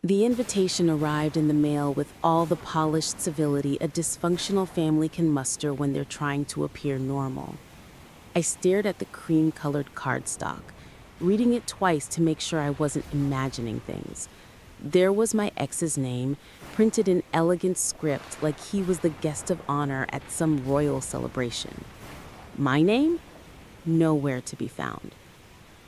The invitation arrived in the mail with all the polished civility a dysfunctional family can muster when they're trying to appear normal. I stared at the cream-colored cardstock, reading it twice to make sure I wasn't imagining things. There was my ex's name, printed in elegant script like he was the guest of honor at some royal celebration. My name? Nowhere to be found.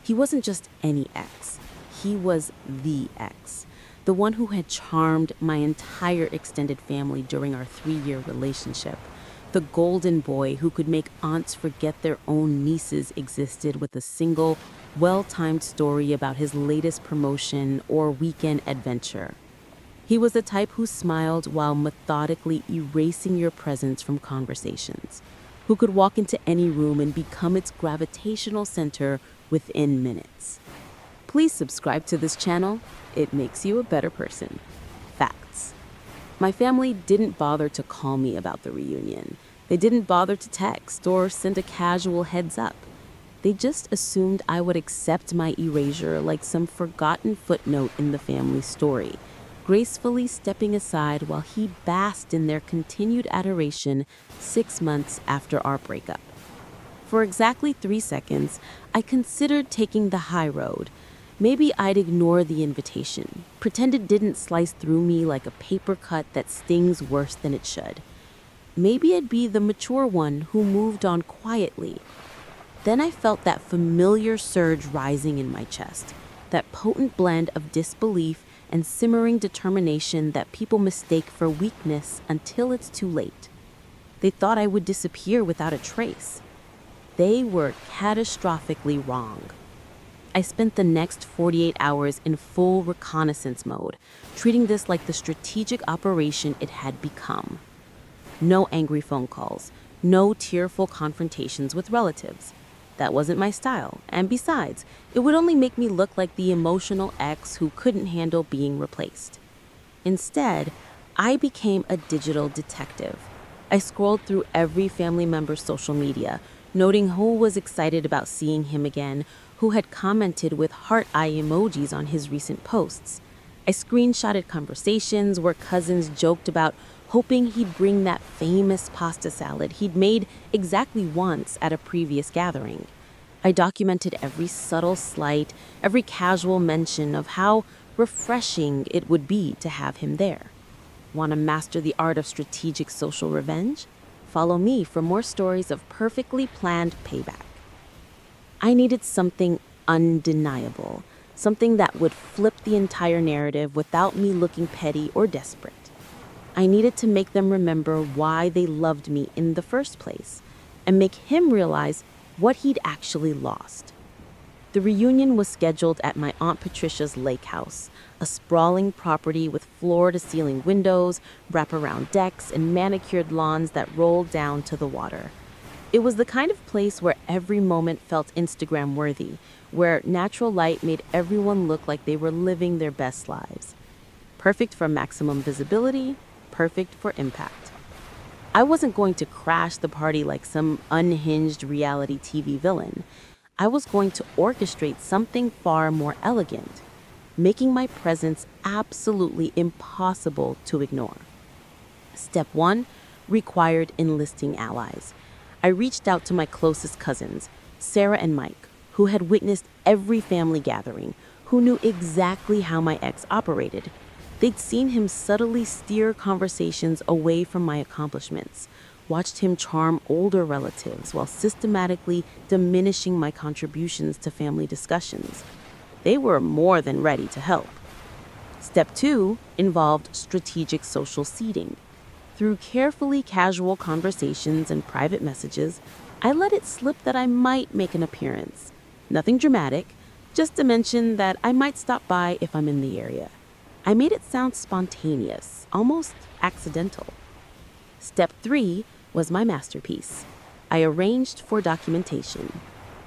He wasn't just any ex. He was the ex. The one who had charmed my entire extended family during our 3-year relationship. The golden boy who could make aunts forget their own nieces existed with a single, well-timed story about his latest promotion or weekend adventure. He was the type who smiled while methodically erasing your presence from conversations, who could walk into any room and become its gravitational center within minutes. Please subscribe to this channel. It makes you a better person. Facts. My family didn't bother to call me about the reunion. They didn't bother to text or send a casual heads up. They just assumed I would accept my erasure like some forgotten footnote in the family story, gracefully stepping aside while he basked in their continued adoration 6 months after our breakup. For exactly 3 seconds, I considered taking the high road. Maybe I'd ignore the invitation, pretend it didn't slice through me like a paper cut that stings worse than it should. Maybe I'd be the mature one who moved on quietly. Then I felt that familiar surge rising in my chest, that potent blend of disbelief and simmering determination that people mistake for weakness until it's too late. They thought I would disappear without a trace. They were catastrophically wrong. I spent the next 48 hours in full reconnaissance mode, treating this like the strategic operation it had become. No angry phone calls, no tearful confrontations with relatives. That wasn't my style, and besides, it would only make me look like the emotional ex who couldn't handle being replaced. Instead, I became a digital detective. I scrolled through every family member's social media, noting who was excited about seeing him again, who had commented with heart eye emojis on his recent posts. I screenshotted conversations where cousins joked about hoping he'd bring that famous pasta salad he'd made exactly once at a previous gathering. I documented every subtle slight, every casual mention of how refreshing it would be to have him there. Want to master the art of strategic social revenge? Follow me for more stories of perfectly planned payback. I needed something undeniable, something that would flip the entire narrative without me looking petty or desperate. I needed to make them remember why they loved me in the first place and make him realize what he'd actually lost. The reunion was scheduled at my Aunt Patricia's lake house, a sprawling property with floor-to-ceiling windows, wraparound decks, and manicured lawns that rolled down to the water. It was the kind of place where every moment felt Instagram-worthy, where natural light made everyone look like they were living their best lives. Perfect for maximum visibility, perfect for impact. I wasn't going to crash the party like some unhinged reality TV villain. I was going to orchestrate something far more elegant, making my presence absolutely impossible to ignore. Step 1 required enlisting allies. I reached out to my closest cousins, Sarah and Mike, who had witnessed every family gathering, who knew exactly how my ex operated. They'd seen him subtly steer conversations away from my accomplishments, watched him charm older relatives while systematically diminishing my contributions to family discussions. They were more than ready to help. Step 2 involved strategic social seeding. Through carefully casual conversations and private messages, I let it slip that I might make an appearance. Nothing dramatic, just to mention that I might stop by if I'm in the area. I made it sound spontaneous, almost accidental. Step 3 was my masterpiece. I arranged for documentation.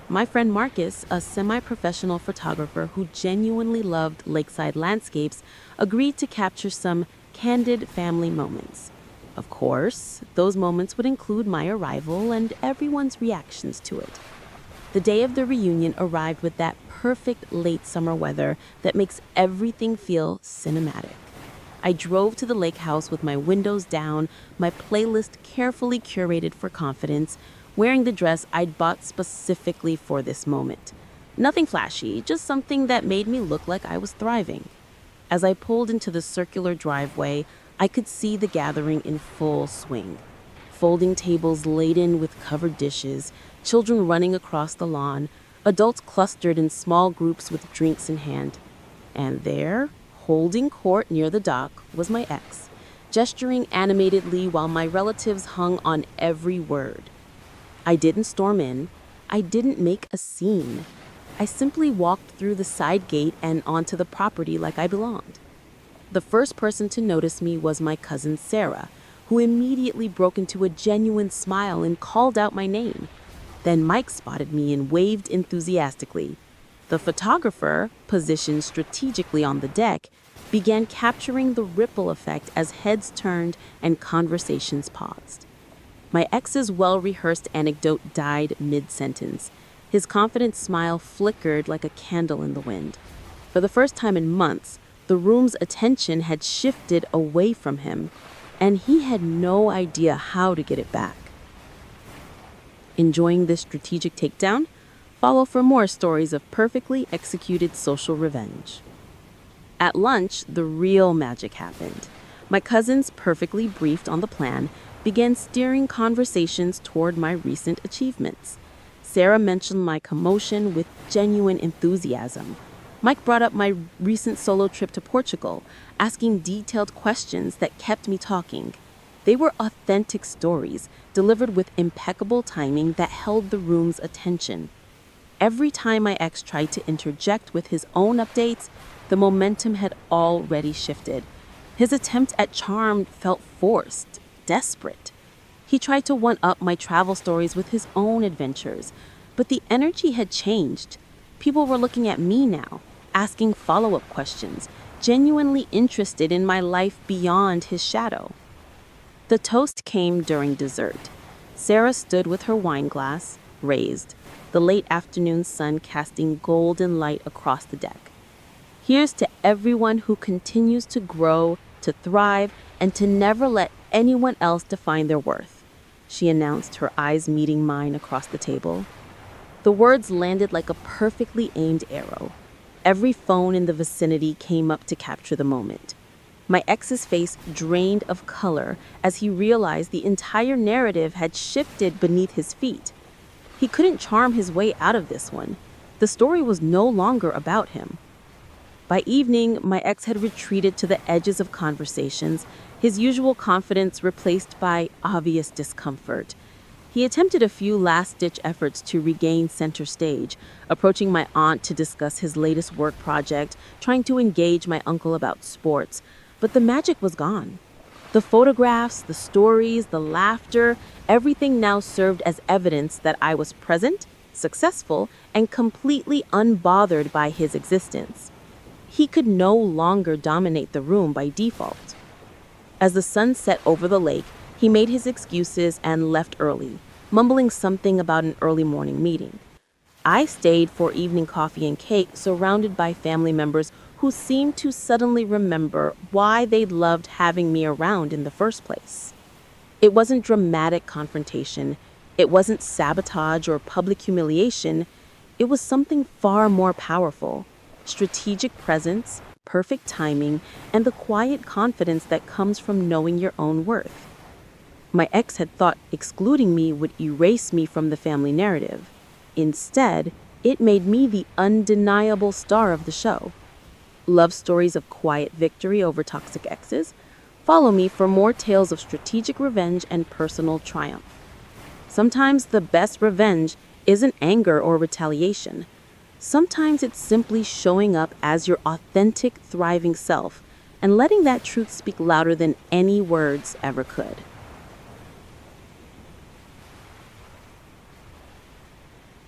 My friend Marcus, a semi-professional photographer who genuinely loved lakeside landscapes, agreed to capture some candid family moments. Of course, those moments would include my arrival and everyone's reactions to it. The day of the reunion arrived with that perfect late summer weather that makes everything feel cinematic. I drove to the lake house with my windows down, my playlist carefully curated for confidence, wearing the dress I'd bought specifically for this moment. Nothing flashy, just something that made me look like I was thriving. As I pulled into the circular driveway, I could see the gathering in full swing. Folding tables laden with covered dishes, children running across the lawn, adults clustered in small groups with drinks in hand. And there, holding court near the dock, was my ex, gesturing animatedly while my relatives hung on every word. I didn't storm in. I didn't make a scene. I simply walked through the side gate and onto the property like I belonged. The first person to notice me was my cousin Sarah, who immediately broke into a genuine smile and called out my name. Then Mike spotted me and waved enthusiastically. The photographer, positioned strategically on the deck, began capturing the ripple effect as heads turned and conversations paused. My ex's well-rehearsed anecdote died mid-sentence. His confident smile flickered like a candle in the wind. For the first time in months, the room's attention had shifted away from him, and he had no idea how to get it back. Enjoying this strategic takedown? Follow for more stories of perfectly executed social revenge. At lunch, the real magic happened. My cousins, perfectly briefed on the plan, began steering conversations toward my recent achievements. Sarah mentioned my commotion with genuine enthusiasm. Mike brought up my recent solo trip to Portugal, asking detailed questions that kept me talking. They were authentic stories, delivered with impeccable timing that held the room's attention. Every time my ex tried to interject with his own updates, the momentum had already shifted. His attempt at charm felt forced, desperate. He tried to one-up my travel stories with his own adventures, but the energy had changed. People were looking at me now, asking follow-up questions, genuinely interested in my life beyond his shadow. The toast came during dessert. Sarah stood with her wine glass, raised, the late afternoon sun casting golden light across the deck. Here's to everyone who continues to grow, to thrive, and to never let anyone else define their worth, she announced, her eyes meeting mine across the table. The words landed like a perfectly aimed arrow. Every phone in the vicinity came up to capture the moment. My ex's face drained of color as he realized the entire narrative had shifted beneath his feet. He couldn't charm his way out of this one. The story was no longer about him. By evening, my ex had retreated to the edges of conversations, his usual confidence replaced by obvious discomfort. He attempted a few last-ditch efforts to regain center stage, approaching my aunt to discuss his latest work project, trying to engage my uncle about sports, but the magic was gone. The photographs, the stories, the laughter, everything now served as evidence that I was present, successful, and completely unbothered by his existence. He could no longer dominate the room by default. As the sun set over the lake, he made his excuses and left early, mumbling something about an early morning meeting. I stayed for evening coffee and cake, surrounded by family members who seemed to suddenly remember why they'd loved having me around in the first place. It wasn't dramatic confrontation. It wasn't sabotage or public humiliation. It was something far more powerful. Strategic presence, perfect timing, and the quiet confidence that comes from knowing your own worth. My ex had thought excluding me would erase me from the family narrative. Instead, it made me the undeniable star of the show. Love stories of quiet victory over toxic exes? Follow me for more tales of strategic revenge and personal triumph. Sometimes the best revenge isn't anger or retaliation. Sometimes it's simply showing up as your authentic, thriving self and letting that truth speak louder than any words ever could.